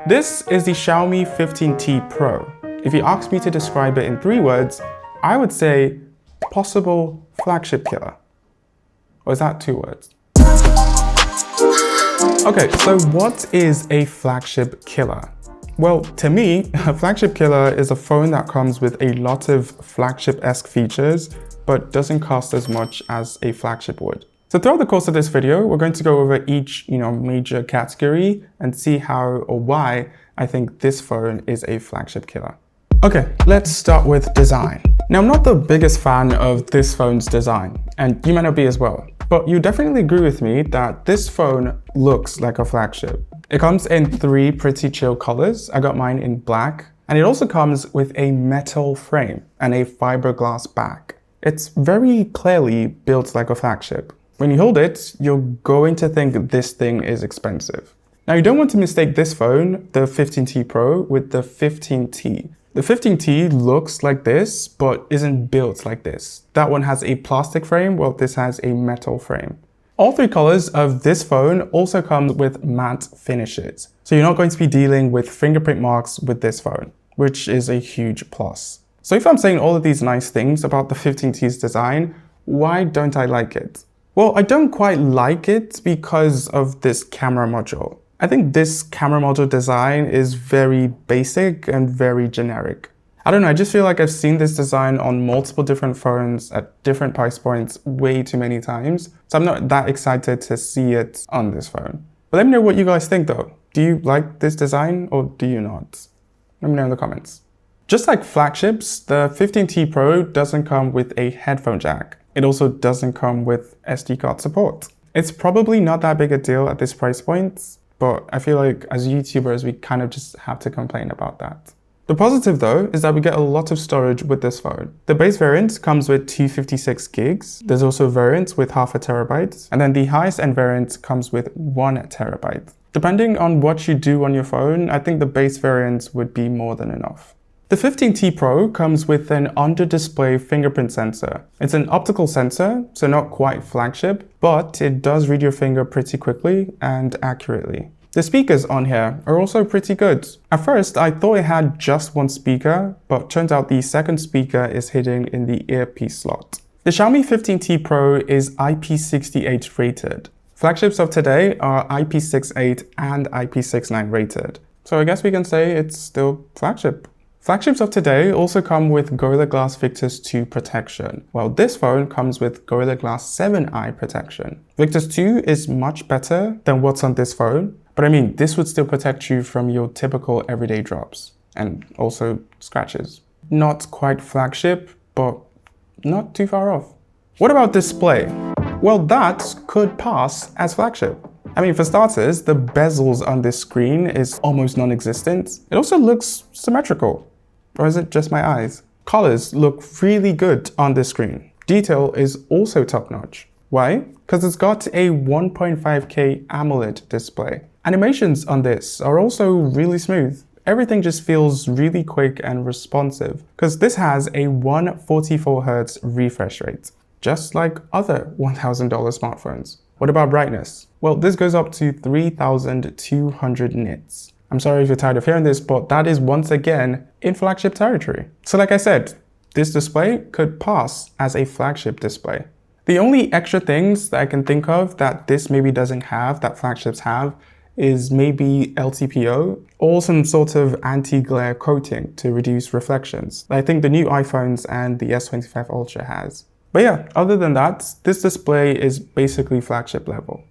This is the Xiaomi 15T Pro. If you ask me to describe it in 3 words, I would say possible flagship killer. Or is that 2 words? Okay, so what is a flagship killer? Well, to me, a flagship killer is a phone that comes with a lot of flagship-esque features, but doesn't cost as much as a flagship would. So throughout the course of this video, we're going to go over each, major category and see how or why I think this phone is a flagship killer. Okay, let's start with design. Now, I'm not the biggest fan of this phone's design, and you might not be as well, but you definitely agree with me that this phone looks like a flagship. It comes in 3 pretty chill colors. I got mine in black, and it also comes with a metal frame and a fiberglass back. It's very clearly built like a flagship. When you hold it, you're going to think this thing is expensive. Now, you don't want to mistake this phone, the 15T Pro, with the 15T. The 15T looks like this, but isn't built like this. That one has a plastic frame, while this has a metal frame. All 3 colors of this phone also come with matte finishes. So you're not going to be dealing with fingerprint marks with this phone, which is a huge plus. So if I'm saying all of these nice things about the 15T's design, why don't I like it? Well, I don't quite like it because of this camera module. I think this camera module design is very basic and very generic. I don't know, I just feel like I've seen this design on multiple different phones at different price points way too many times, so I'm not that excited to see it on this phone. But let me know what you guys think though. Do you like this design or do you not? Let me know in the comments. Just like flagships, the 15T Pro doesn't come with a headphone jack. It also doesn't come with SD card support. It's probably not that big a deal at this price point, but I feel like as YouTubers, we kind of just have to complain about that. The positive though, is that we get a lot of storage with this phone. The base variant comes with 256 gigs. There's also variants with 0.5 terabyte, and then the highest end variant comes with 1 terabyte. Depending on what you do on your phone, I think the base variant would be more than enough. The 15T Pro comes with an under-display fingerprint sensor. It's an optical sensor, so not quite flagship, but it does read your finger pretty quickly and accurately. The speakers on here are also pretty good. At first, I thought it had just 1 speaker, but turns out the second speaker is hidden in the earpiece slot. The Xiaomi 15T Pro is IP68 rated. Flagships of today are IP68 and IP69 rated. So I guess we can say it's still flagship. Flagships of today also come with Gorilla Glass Victus 2 protection, while this phone comes with Gorilla Glass 7i protection. Victus 2 is much better than what's on this phone, but I mean, this would still protect you from your typical everyday drops, and also scratches. Not quite flagship, but not too far off. What about display? Well, that could pass as flagship. I mean, for starters, the bezels on this screen is almost non-existent. It also looks symmetrical. Or is it just my eyes? Colors look really good on this screen. Detail is also top-notch. Why? Because it's got a 1.5K AMOLED display. Animations on this are also really smooth. Everything just feels really quick and responsive, because this has a 144Hz refresh rate, just like other $1,000 smartphones. What about brightness? Well, this goes up to 3200 nits. I'm sorry if you're tired of hearing this, but that is once again in flagship territory. So like I said, this display could pass as a flagship display. The only extra things that I can think of that this maybe doesn't have, that flagships have, is maybe LTPO or some sort of anti-glare coating to reduce reflections. I think the new iPhones and the S25 Ultra has. But yeah, other than that, this display is basically flagship level.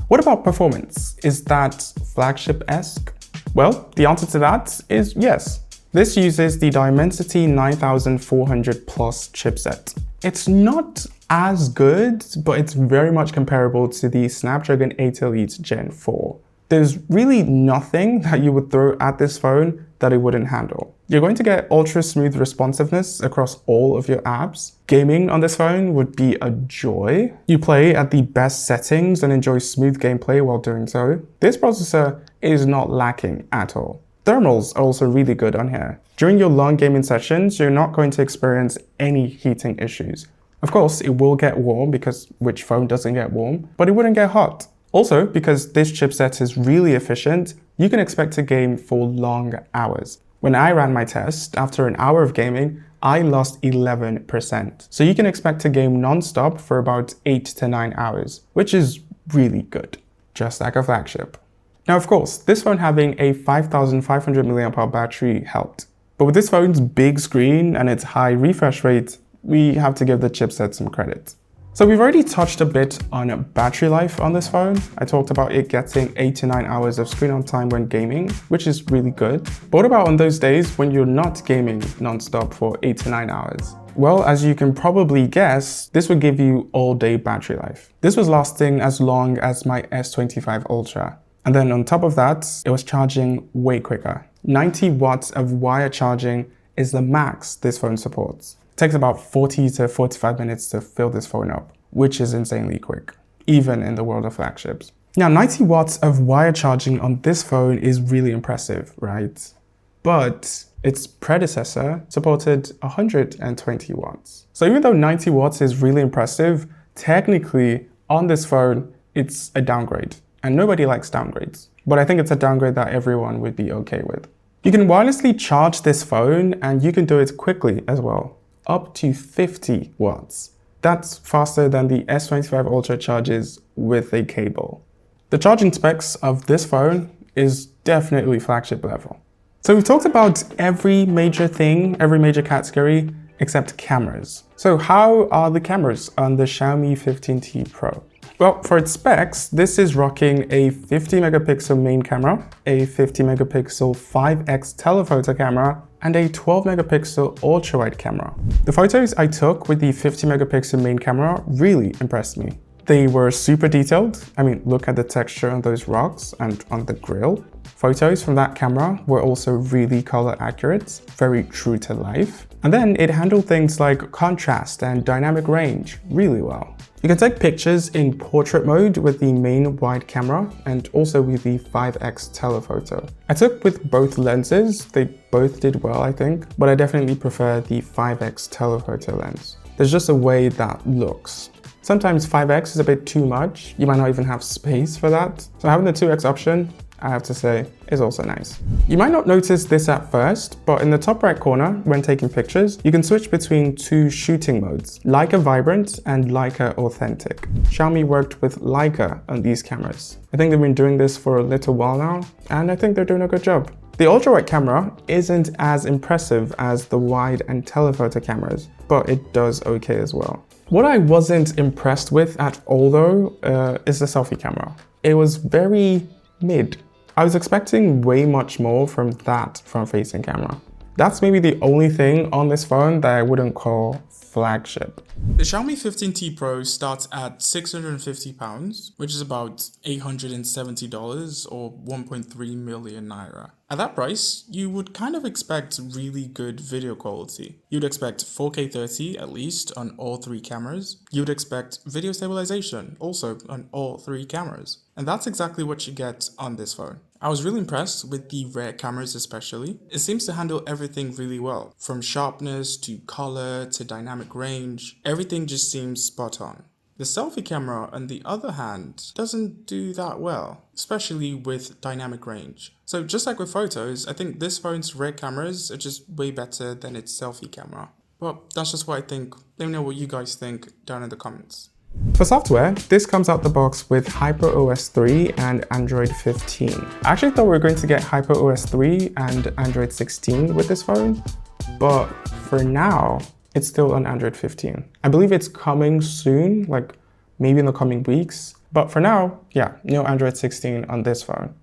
What about performance? Is that flagship-esque? Well, the answer to that is yes. This uses the Dimensity 9400 Plus chipset. It's not as good, but it's very much comparable to the Snapdragon 8 Elite Gen 4. There's really nothing that you would throw at this phone that it wouldn't handle. You're going to get ultra smooth responsiveness across all of your apps. Gaming on this phone would be a joy. You play at the best settings and enjoy smooth gameplay while doing so. This processor is not lacking at all. Thermals are also really good on here. During your long gaming sessions, you're not going to experience any heating issues. Of course, it will get warm because which phone doesn't get warm, but it wouldn't get hot. Also, because this chipset is really efficient, you can expect to game for long hours. When I ran my test, after an hour of gaming, I lost 11%. So you can expect to game non-stop for about 8 to 9 hours, which is really good, just like a flagship. Now, of course, this phone having a 5500 mAh battery helped. But with this phone's big screen and its high refresh rate, we have to give the chipset some credit. So we've already touched a bit on battery life on this phone. I talked about it getting 8 to 9 hours of screen on time when gaming, which is really good. But what about on those days when you're not gaming non-stop for 8 to 9 hours? Well, as you can probably guess, this would give you all-day battery life. This was lasting as long as my S25 Ultra. And then on top of that, it was charging way quicker. 90 watts of wire charging is the max this phone supports. It takes about 40 to 45 minutes to fill this phone up, which is insanely quick, even in the world of flagships. Now, 90 watts of wire charging on this phone is really impressive, right? But its predecessor supported 120 watts. So even though 90 watts is really impressive, technically on this phone, it's a downgrade. And nobody likes downgrades. But I think it's a downgrade that everyone would be okay with. You can wirelessly charge this phone and you can do it quickly as well, up to 50 watts. That's faster than the S25 Ultra charges with a cable. The charging specs of this phone is definitely flagship level. So we've talked about every major thing, every major category, except cameras. So how are the cameras on the Xiaomi 15T Pro? Well, for its specs, this is rocking a 50 megapixel main camera, a 50 megapixel 5x telephoto camera, and a 12 megapixel ultra-wide camera. The photos I took with the 50 megapixel main camera really impressed me. They were super detailed. I mean, look at the texture on those rocks and on the grill. Photos from that camera were also really color accurate, very true to life. And then it handled things like contrast and dynamic range really well. You can take pictures in portrait mode with the main wide camera and also with the 5x telephoto. I took with both lenses. They both did well, I think, but I definitely prefer the 5x telephoto lens. There's just a way that looks. Sometimes 5x is a bit too much. You might not even have space for that. So having the 2x option, I have to say, is also nice. You might not notice this at first, but in the top right corner, when taking pictures, you can switch between two shooting modes, Leica Vibrant and Leica Authentic. Xiaomi worked with Leica on these cameras. I think they've been doing this for a little while now, and I think they're doing a good job. The ultra-wide camera isn't as impressive as the wide and telephoto cameras, but it does okay as well. What I wasn't impressed with at all though, is the selfie camera. It was very mid. I was expecting way much more from that front-facing camera. That's maybe the only thing on this phone that I wouldn't call flagship. The Xiaomi 15T Pro starts at £650, which is about $870 or 1.3 million naira. At that price, you would kind of expect really good video quality. You'd expect 4K 30 at least on all three cameras. You'd expect video stabilization also on all three cameras. And that's exactly what you get on this phone. I was really impressed with the rear cameras especially. It seems to handle everything really well. From sharpness to color to dynamic range, everything just seems spot on. The selfie camera, on the other hand, doesn't do that well, especially with dynamic range. So just like with photos, I think this phone's rear cameras are just way better than its selfie camera. But that's just what I think. Let me know what you guys think down in the comments. For software, this comes out the box with HyperOS 3 and Android 15. I actually thought we were going to get HyperOS 3 and Android 16 with this phone, but for now, it's still on Android 15. I believe it's coming soon, like maybe in the coming weeks, but for now, yeah, no Android 16 on this phone.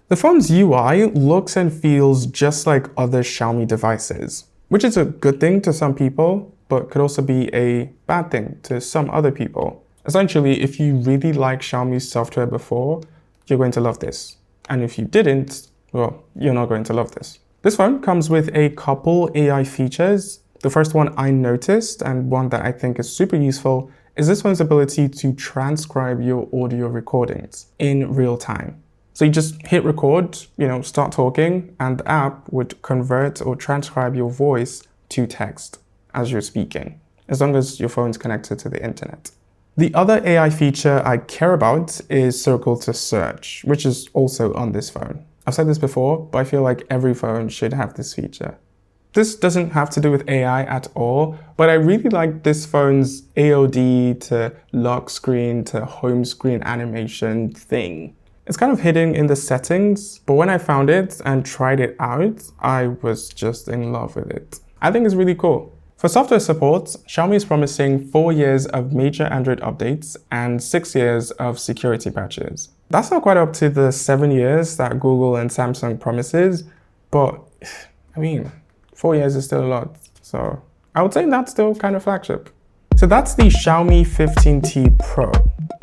The phone's UI looks and feels just like other Xiaomi devices, which is a good thing to some people, but could also be a bad thing to some other people. Essentially, if you really like Xiaomi's software before, you're going to love this. And if you didn't, well, you're not going to love this. This phone comes with a couple AI features. The first one I noticed, and one that I think is super useful, is this one's ability to transcribe your audio recordings in real time. So you just hit record, start talking, and the app would convert or transcribe your voice to text as you're speaking, as long as your phone's connected to the internet. The other AI feature I care about is Circle to Search, which is also on this phone. I've said this before, but I feel like every phone should have this feature. This doesn't have to do with AI at all, but I really like this phone's AOD to lock screen to home screen animation thing. It's kind of hidden in the settings, but when I found it and tried it out, I was just in love with it. I think it's really cool. For software support, Xiaomi is promising 4 years of major Android updates and 6 years of security patches. That's not quite up to the 7 years that Google and Samsung promises, but I mean, 4 years is still a lot. So I would say that's still kind of flagship. So that's the Xiaomi 15T Pro.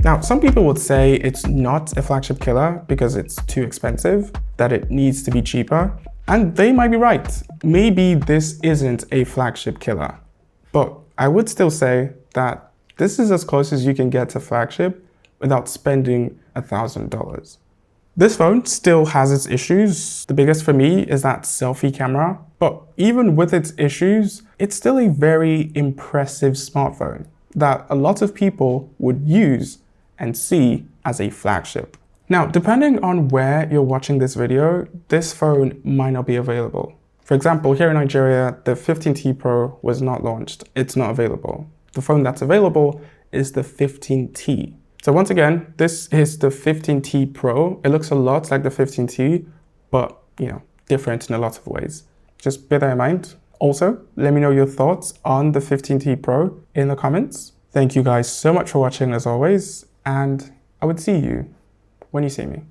Now, some people would say it's not a flagship killer because it's too expensive, that it needs to be cheaper. And they might be right. Maybe this isn't a flagship killer. But I would still say that this is as close as you can get to flagship without spending $1,000. This phone still has its issues. The biggest for me is that selfie camera. But even with its issues, it's still a very impressive smartphone that a lot of people would use and see as a flagship. Now, depending on where you're watching this video, this phone might not be available. For example, here in Nigeria, the 15T Pro was not launched. It's not available. The phone that's available is the 15T. So once again, this is the 15T Pro. It looks a lot like the 15T, but different in a lot of ways. Just bear that in mind. Also, let me know your thoughts on the 15T Pro in the comments. Thank you guys so much for watching as always, and I would see you when you see me.